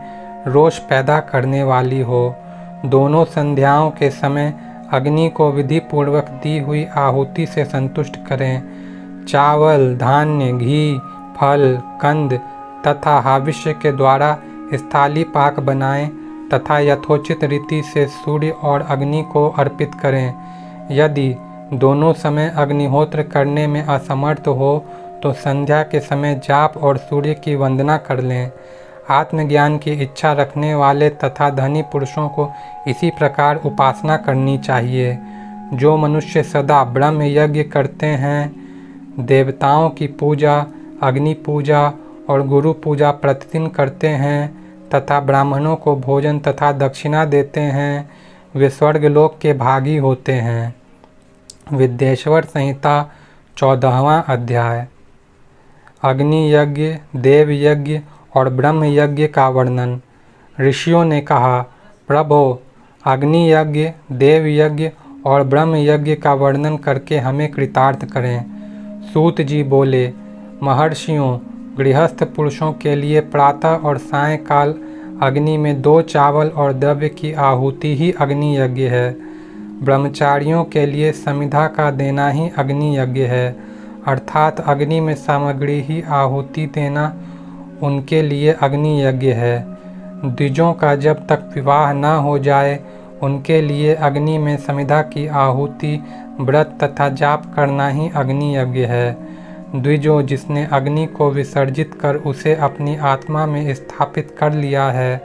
रोष पैदा करने वाली हो। दोनों संध्याओं के समय अग्नि को विधि पूर्वक दी हुई आहुति से संतुष्ट करें। चावल, धान्य, घी, फल, कंद तथा हाविष्य के द्वारा स्थाली पाक बनाएं तथा यथोचित रीति से सूर्य और अग्नि को अर्पित करें। यदि दोनों समय अग्निहोत्र करने में असमर्थ हो तो संध्या के समय जाप और सूर्य की वंदना कर लें। आत्मज्ञान की इच्छा रखने वाले तथा धनी पुरुषों को इसी प्रकार उपासना करनी चाहिए। जो मनुष्य सदा ब्रह्म यज्ञ करते हैं, देवताओं की पूजा, अग्नि पूजा और गुरु पूजा प्रतिदिन करते हैं तथा ब्राह्मणों को भोजन तथा दक्षिणा देते हैं, वे स्वर्गलोक के भागी होते हैं। विद्येश्वर संहिता 14वां अध्याय। अग्नि यज्ञ, देव यज्ञ और ब्रह्म यज्ञ का वर्णन। ऋषियों ने कहा, प्रभो, अग्नि यज्ञ, देव यज्ञ और ब्रह्म यज्ञ का वर्णन करके हमें कृतार्थ करें। सूत जी बोले, महर्षियों, गृहस्थ पुरुषों के लिए प्रातः और सायंकाल अग्नि में 2 चावल और द्रव्य की आहुति ही अग्नि यज्ञ है। ब्रह्मचारियों के लिए समिधा का देना ही अग्नि यज्ञ है, अर्थात अग्नि में सामग्री ही आहुति देना उनके लिए अग्नि यज्ञ है। द्विजों का जब तक विवाह न हो जाए उनके लिए अग्नि में समिधा की आहुति, व्रत तथा जाप करना ही अग्नि यज्ञ है। द्विजों, जिसने अग्नि को विसर्जित कर उसे अपनी आत्मा में स्थापित कर लिया है,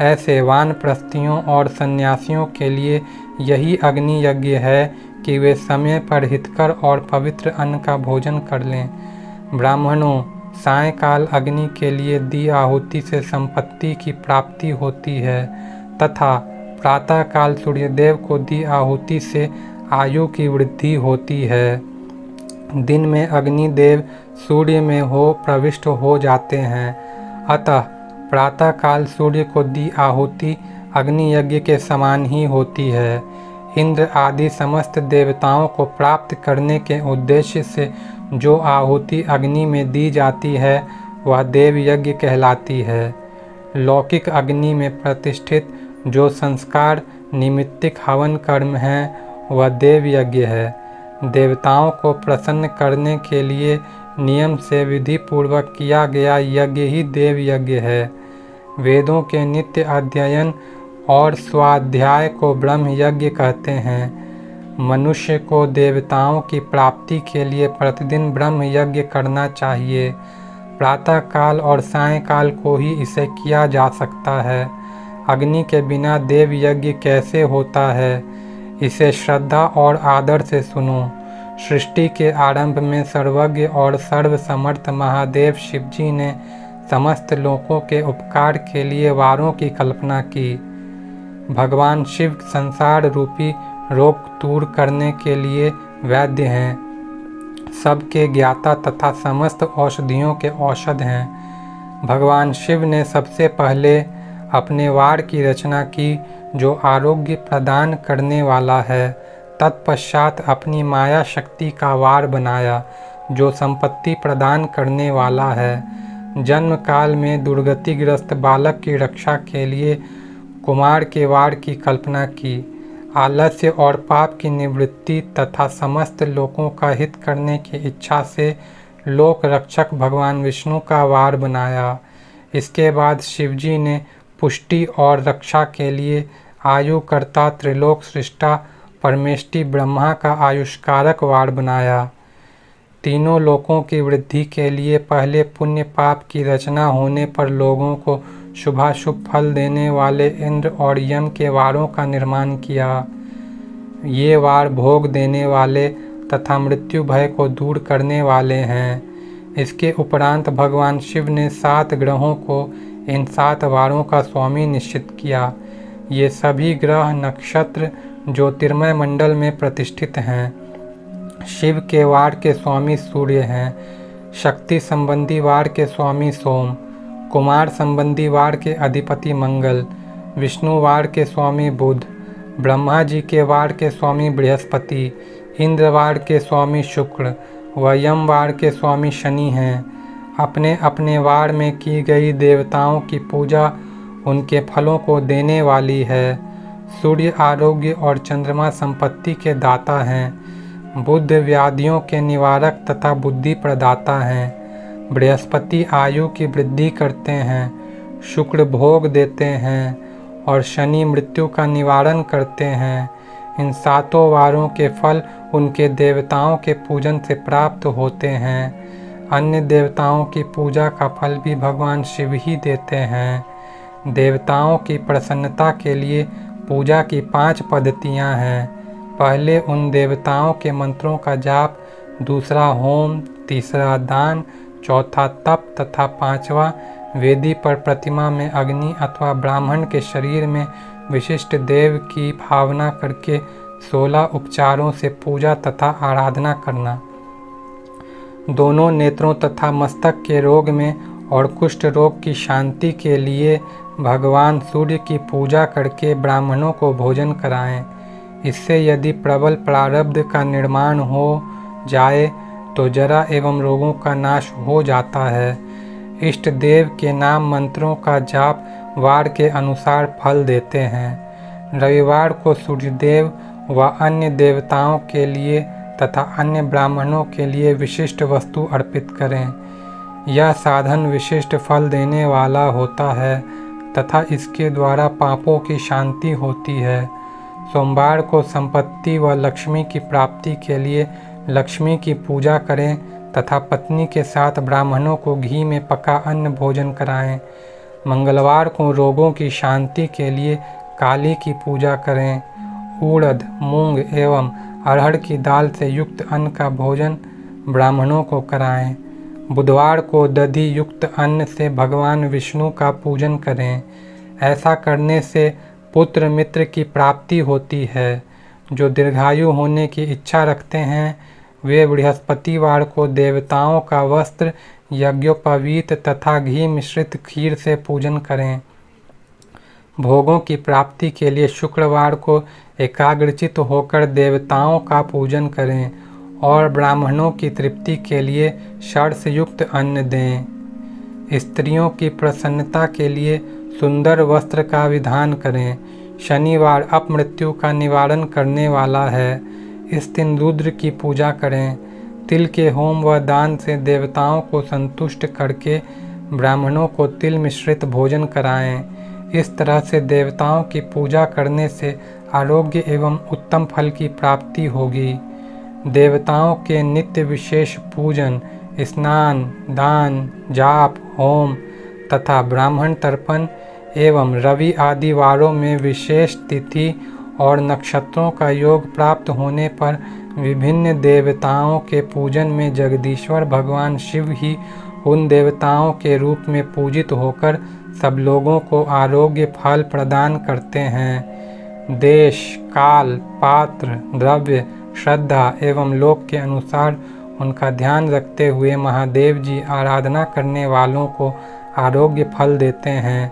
ऐसे वानप्रस्थियों और सन्यासियों के लिए यही अग्नि यज्ञ है कि वे समय पर हितकर और पवित्र अन्न का भोजन कर लें। ब्राह्मणों, सायंकाल अग्नि के लिए दी आहुति से संपत्ति की प्राप्ति होती है तथा प्रातःकाल सूर्यदेव को दी आहुति से आयु की वृद्धि होती है। दिन में अग्निदेव सूर्य में हो प्रविष्ट हो जाते हैं, अतः प्रातःकाल सूर्य को दी आहुति अग्नि यज्ञ के समान ही होती है। इंद्र आदि समस्त देवताओं को प्राप्त करने के उद्देश्य से जो आहुति अग्नि में दी जाती है वह देव यज्ञ कहलाती है। लौकिक अग्नि में प्रतिष्ठित जो संस्कार निमित्तिक हवन कर्म है वह देव यज्ञ है। देवताओं को प्रसन्न करने के लिए नियम से विधि पूर्वक किया गया यज्ञ ही देव यज्ञ है। वेदों के नित्य अध्ययन और स्वाध्याय को ब्रह्म यज्ञ कहते हैं। मनुष्य को देवताओं की प्राप्ति के लिए प्रतिदिन ब्रह्म यज्ञ करना चाहिए। प्रातःकाल और सायंकाल को ही इसे किया जा सकता है। अग्नि के बिना देव यज्ञ कैसे होता है, इसे श्रद्धा और आदर से सुनो। सृष्टि के आरंभ में सर्वज्ञ और सर्वसमर्थ महादेव शिवजी ने समस्त लोगों के उपकार के लिए वारों की कल्पना की। भगवान शिव संसार रूपी रोग दूर करने के लिए वैद्य हैं, सबके ज्ञाता तथा समस्त औषधियों के औषध हैं। भगवान शिव ने सबसे पहले अपने वार की रचना की जो आरोग्य प्रदान करने वाला है। तत्पश्चात अपनी माया शक्ति का वार बनाया जो संपत्ति प्रदान करने वाला है। जन्म काल में दुर्गतिग्रस्त बालक की रक्षा के लिए कुमार के वार की कल्पना की। आलस्य और पाप की निवृत्ति तथा समस्त लोगों का हित करने की इच्छा से लोक रक्षक भगवान विष्णु का वार बनाया। इसके बाद शिवजी ने पुष्टि और रक्षा के लिए आयुकर्ता त्रिलोक सृष्टा परमेष्टि ब्रह्मा का आयुष्कारक वार बनाया। तीनों लोकों की वृद्धि के लिए पहले पुण्य पाप की रचना होने पर लोगों को शुभाशुभ फल देने वाले इंद्र और यम के वारों का निर्माण किया। ये वार भोग देने वाले तथा मृत्यु भय को दूर करने वाले हैं। इसके उपरांत भगवान शिव ने 7 ग्रहों को इन 7 वारों का स्वामी निश्चित किया। ये सभी ग्रह नक्षत्र ज्योतिर्मय मंडल में प्रतिष्ठित हैं। शिव के वार के स्वामी सूर्य हैं। शक्ति संबंधी वार के स्वामी सोम, कुमार संबंधी वार के अधिपति मंगल, विष्णु वार के स्वामी बुध, ब्रह्मा जी के वार के स्वामी बृहस्पति, इंद्र वार के स्वामी शुक्र व यम वार के स्वामी शनि हैं। अपने अपने वार में की गई देवताओं की पूजा उनके फलों को देने वाली है। सूर्य आरोग्य और चंद्रमा संपत्ति के दाता हैं। बुध व्याधियों के निवारक तथा बुद्धि प्रदाता हैं। बृहस्पति आयु की वृद्धि करते हैं। शुक्र भोग देते हैं और शनि मृत्यु का निवारण करते हैं। इन सातों वारों के फल उनके देवताओं के पूजन से प्राप्त होते हैं। अन्य देवताओं की पूजा का फल भी भगवान शिव ही देते हैं। देवताओं की प्रसन्नता के लिए पूजा की 5 पद्धतियाँ हैं। पहले उन देवताओं के मंत्रों का जाप, दूसरा होम, तीसरा दान, चौथा तप तथा 5वां वेदी पर प्रतिमा में अग्नि अथवा ब्राह्मण के शरीर में विशिष्ट देव की भावना करके 16 उपचारों से पूजा तथा आराधना करना। दोनों नेत्रों तथा मस्तक के रोग में और कुष्ठ रोग की शांति के लिए भगवान सूर्य की पूजा करके ब्राह्मणों को भोजन कराएं। इससे यदि प्रबल प्रारब्ध का निर्माण हो जाए तो जरा एवं रोगों का नाश हो जाता है। इष्ट देव के नाम मंत्रों का जाप वार के अनुसार फल देते हैं। रविवार को सूर्यदेव व अन्य देवताओं के लिए तथा अन्य ब्राह्मणों के लिए विशिष्ट वस्तु अर्पित करें। यह साधन विशिष्ट फल देने वाला होता है तथा इसके द्वारा पापों की शांति होती है। सोमवार को संपत्ति व लक्ष्मी की प्राप्ति के लिए लक्ष्मी की पूजा करें तथा पत्नी के साथ ब्राह्मणों को घी में पका अन्न भोजन कराएं। मंगलवार को रोगों की शांति के लिए काली की पूजा करें। उड़द, मूंग एवं अरहर की दाल से युक्त अन्न का भोजन ब्राह्मणों को कराएं। बुधवार को दधि युक्त अन्न से भगवान विष्णु का पूजन करें। ऐसा करने से पुत्र मित्र की प्राप्ति होती है। जो दीर्घायु होने की इच्छा रखते हैं वे बृहस्पतिवार को देवताओं का वस्त्र, यज्ञोपवीत तथा घी मिश्रित खीर से पूजन करें। भोगों की प्राप्ति के लिए शुक्रवार को एकाग्रचित होकर देवताओं का पूजन करें और ब्राह्मणों की तृप्ति के लिए षड्स युक्त अन्न दें। स्त्रियों की प्रसन्नता के लिए सुंदर वस्त्र का विधान करें। शनिवार अपमृत्यु का निवारण करने वाला है। इस दिन रुद्र की पूजा करें। तिल के होम व दान से देवताओं को संतुष्ट करके ब्राह्मणों को तिल मिश्रित भोजन कराएं। इस तरह से देवताओं की पूजा करने से आरोग्य एवं उत्तम फल की प्राप्ति होगी। देवताओं के नित्य विशेष पूजन, स्नान, दान, जाप, होम तथा ब्राह्मण तर्पण एवं रवि आदि वारों में विशेष तिथि और नक्षत्रों का योग प्राप्त होने पर विभिन्न देवताओं के पूजन में जगदीश्वर भगवान शिव ही उन देवताओं के रूप में पूजित होकर सब लोगों को आरोग्य फल प्रदान करते हैं। देश, काल, पात्र, द्रव्य, श्रद्धा एवं लोक के अनुसार उनका ध्यान रखते हुए महादेव जी आराधना करने वालों को आरोग्य फल देते हैं।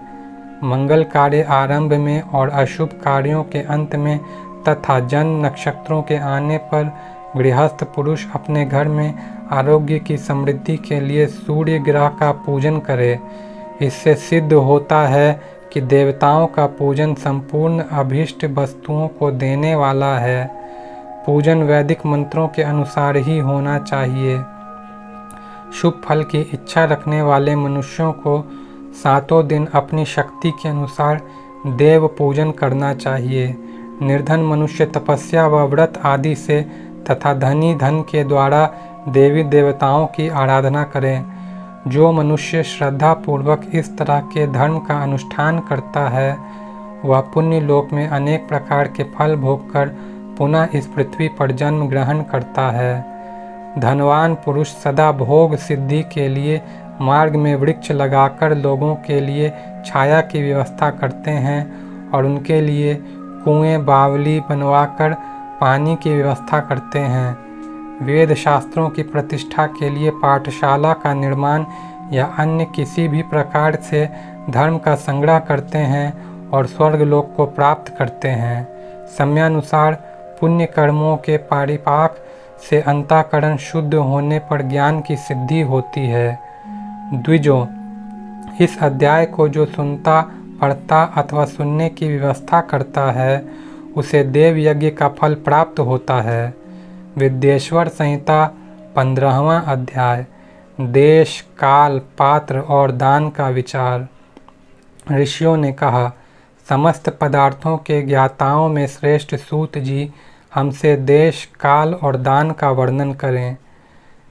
मंगल कार्य आरंभ में और अशुभ कार्यों के अंत में तथा जन्म नक्षत्रों के आने पर गृहस्थ पुरुष अपने घर में आरोग्य की समृद्धि के लिए सूर्य ग्रह का पूजन करे। इससे सिद्ध होता है कि देवताओं का पूजन संपूर्ण अभीष्ट वस्तुओं को देने वाला है। पूजन वैदिक मंत्रों के अनुसार ही होना चाहिए। शुभ फल की इच्छा रखने वाले मनुष्यों को 7 दिन अपनी शक्ति के अनुसार देव पूजन करना चाहिए। निर्धन मनुष्य तपस्या व व्रत आदि से तथा धनी धन के द्वारा देवी देवताओं की आराधना करें। जो मनुष्य श्रद्धा पूर्वक इस तरह के धर्म का अनुष्ठान करता है वह पुण्य लोक में अनेक प्रकार के फल भोगकर पुनः इस पृथ्वी पर जन्म ग्रहण करता है। धनवान पुरुष सदा भोग सिद्धि के लिए मार्ग में वृक्ष लगाकर लोगों के लिए छाया की व्यवस्था करते हैं और उनके लिए कुएं बावली बनवाकर पानी की व्यवस्था करते हैं। वेद शास्त्रों की प्रतिष्ठा के लिए पाठशाला का निर्माण या अन्य किसी भी प्रकार से धर्म का संग्रह करते हैं और स्वर्गलोक को प्राप्त करते हैं। समयानुसार पुण्य कर्मों के परिपाक से अंतःकरण शुद्ध होने पर ज्ञान की सिद्धि होती है। द्विजों, इस अध्याय को जो सुनता, पढ़ता अथवा सुनने की व्यवस्था करता है उसे देव यज्ञ का फल प्राप्त होता है। विद्येश्वर संहिता 15वां अध्याय। देश, काल, पात्र और दान का विचार। ऋषियों ने कहा, समस्त पदार्थों के ज्ञाताओं में श्रेष्ठ सूत जी हमसे देश, काल और दान का वर्णन करें।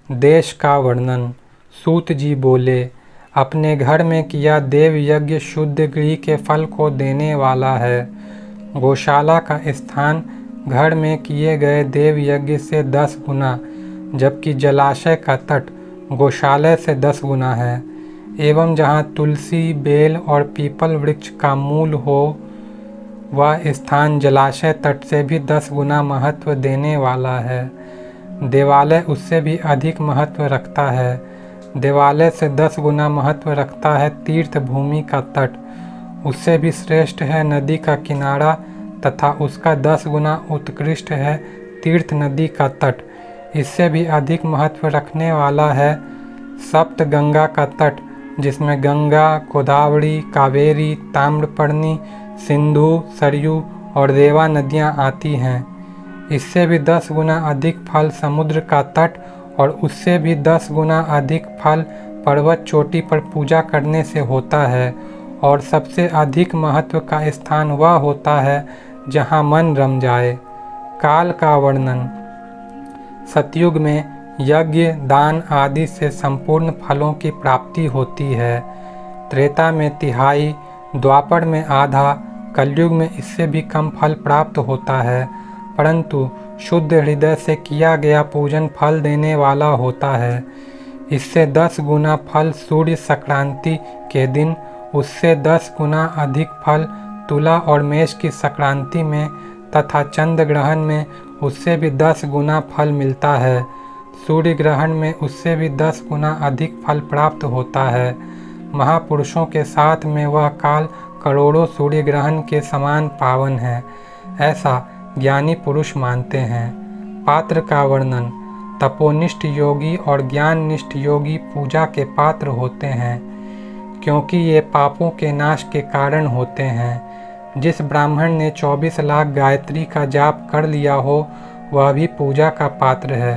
देश का वर्णन। सूत जी बोले, अपने घर में किया देव यज्ञ शुद्ध गृह के फल को देने वाला है। गौशाला का स्थान घर में किए गए देव यज्ञ से 10 गुना, जबकि जलाशय का तट गौशाला से 10 गुना है। एवं जहाँ तुलसी, बेल और पीपल वृक्ष का मूल हो वह स्थान जलाशय तट से भी 10 गुना महत्व देने वाला है। देवालय उससे भी अधिक महत्व रखता है। देवालय से 10 गुना महत्व रखता है तीर्थ भूमि का तट। उससे भी श्रेष्ठ है नदी का किनारा तथा उसका 10 गुना उत्कृष्ट है तीर्थ नदी का तट। इससे भी अधिक महत्व रखने वाला है सप्त गंगा का तट, जिसमें गंगा, गोदावरी, कावेरी, ताम्रपर्णी, सिंधु, सरयू और रेवा नदियाँ आती हैं। इससे भी 10 गुना अधिक फल समुद्र का तट और उससे भी 10 गुना अधिक फल पर्वत चोटी पर पूजा करने से होता है। और सबसे अधिक महत्व का स्थान वह होता है जहाँ मन रम जाए। काल का वर्णन। सतयुग में यज्ञ, दान आदि से संपूर्ण फलों की प्राप्ति होती है। त्रेता में तिहाई, द्वापर में आधा, कलयुग में इससे भी कम फल प्राप्त होता है, परंतु शुद्ध हृदय से किया गया पूजन फल देने वाला होता है। इससे 10 गुना फल सूर्य संक्रांति के दिन, उससे 10 गुना अधिक फल तुला और मेष की संक्रांति में तथा चंद्र ग्रहण में उससे भी 10 गुना फल मिलता है। सूर्य ग्रहण में उससे भी 10 गुना अधिक फल प्राप्त होता है। महापुरुषों के साथ में वह काल करोड़ों सूर्य ग्रहण के समान पावन है, ऐसा ज्ञानी पुरुष मानते हैं। पात्र का वर्णन। तपोनिष्ठ योगी और ज्ञाननिष्ठ योगी पूजा के पात्र होते हैं, क्योंकि ये पापों के नाश के कारण होते हैं। जिस ब्राह्मण ने 24 लाख गायत्री का जाप कर लिया हो वह भी पूजा का पात्र है।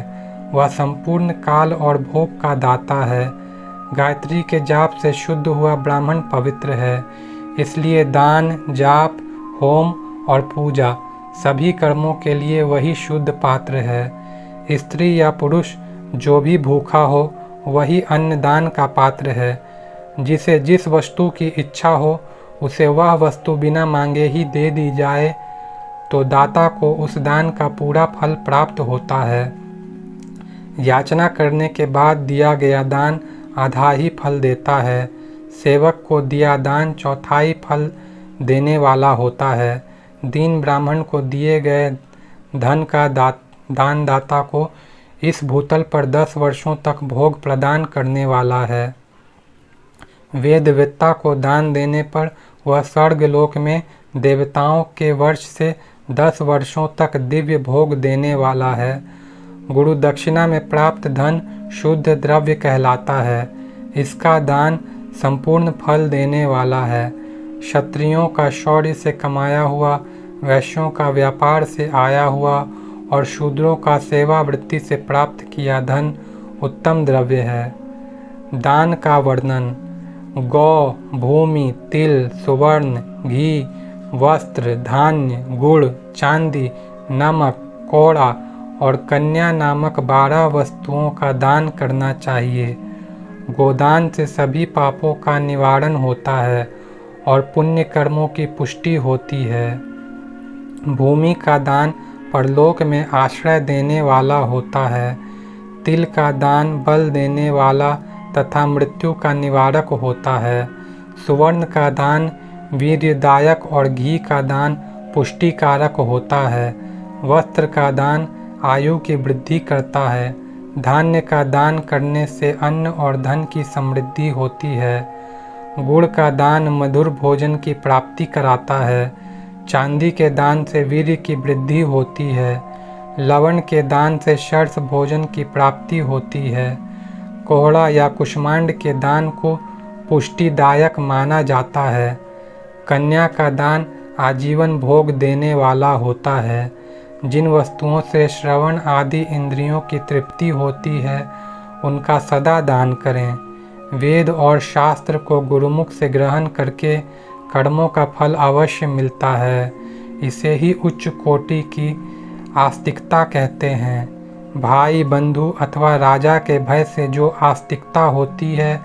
वह संपूर्ण काल और भोग का दाता है। गायत्री के जाप से शुद्ध हुआ ब्राह्मण पवित्र है। इसलिए दान, जाप, होम और पूजा सभी कर्मों के लिए वही शुद्ध पात्र है। स्त्री या पुरुष जो भी भूखा हो वही अन्नदान का पात्र है। जिसे जिस वस्तु की इच्छा हो उसे वह वस्तु बिना मांगे ही दे दी जाए तो दाता को उस दान का पूरा फल प्राप्त होता है। याचना करने के बाद दिया गया दान आधा ही फल देता है। सेवक को दिया दान चौथाई फल देने वाला होता है। दीन ब्राह्मण को दिए गए धन का दानदाता को इस भूतल पर 10 वर्षों तक भोग प्रदान करने वाला है। वेदवेत्ता को दान देने पर वह स्वर्गलोक में देवताओं के वर्ष से 10 वर्षों तक दिव्य भोग देने वाला है। गुरु दक्षिणा में प्राप्त धन शुद्ध द्रव्य कहलाता है। इसका दान संपूर्ण फल देने वाला है। क्षत्रियों का शौर्य से कमाया हुआ, वैश्यों का व्यापार से आया हुआ और शूद्रों का सेवा वृत्ति से प्राप्त किया धन उत्तम द्रव्य है। दान का वर्णन। गौ, भूमि, तिल, सुवर्ण, घी, वस्त्र, धान्य, गुड़, चांदी, नमक, कोड़ा और कन्या नामक 12 वस्तुओं का दान करना चाहिए। गोदान से सभी पापों का निवारण होता है और पुण्य कर्मों की पुष्टि होती है। भूमि का दान परलोक में आश्रय देने वाला होता है। तिल का दान बल देने वाला तथा मृत्यु का निवारक होता है। सुवर्ण का दान वीर्यदायक और घी का दान पुष्टिकारक होता है। वस्त्र का दान आयु की वृद्धि करता है। धान्य का दान करने से अन्न और धन की समृद्धि होती है। गुड़ का दान मधुर भोजन की प्राप्ति कराता है। चांदी के दान से वीर्य की वृद्धि होती है। लवण के दान से शर्ष भोजन की प्राप्ति होती है। कोहड़ा या कुष्मांड के दान को पुष्टिदायक माना जाता है। कन्या का दान आजीवन भोग देने वाला होता है। जिन वस्तुओं से श्रवण आदि इंद्रियों की तृप्ति होती है उनका सदा दान करें। वेद और शास्त्र को गुरुमुख से ग्रहण करके कर्मों का फल अवश्य मिलता है। इसे ही उच्च कोटि की आस्तिकता कहते हैं। भाई बंधु अथवा राजा के भय से जो आस्तिकता होती है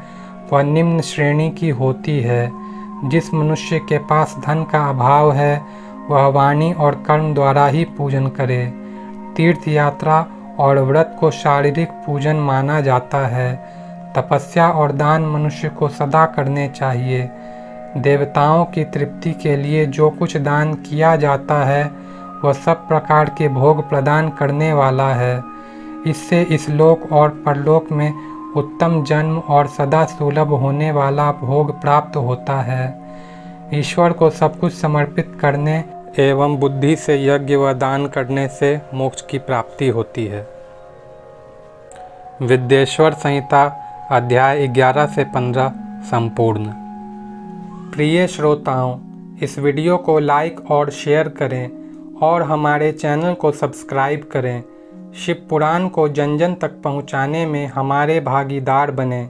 वह निम्न श्रेणी की होती है। जिस मनुष्य के पास धन का अभाव है वह वाणी और कर्म द्वारा ही पूजन करे। तीर्थ यात्रा और व्रत को शारीरिक पूजन माना जाता है। तपस्या और दान मनुष्य को सदा करने चाहिए। देवताओं की तृप्ति के लिए जो कुछ दान किया जाता है वह सब प्रकार के भोग प्रदान करने वाला है। इससे इस लोक और परलोक में उत्तम जन्म और सदा सुलभ होने वाला भोग प्राप्त होता है। ईश्वर को सब कुछ समर्पित करने एवं बुद्धि से यज्ञ व दान करने से मोक्ष की प्राप्ति होती है। विद्येश्वर संहिता अध्याय 11 से 15 संपूर्ण। प्रिय श्रोताओं, इस वीडियो को लाइक और शेयर करें और हमारे चैनल को सब्सक्राइब करें। शिव पुराण को जन जन तक पहुंचाने में हमारे भागीदार बनें।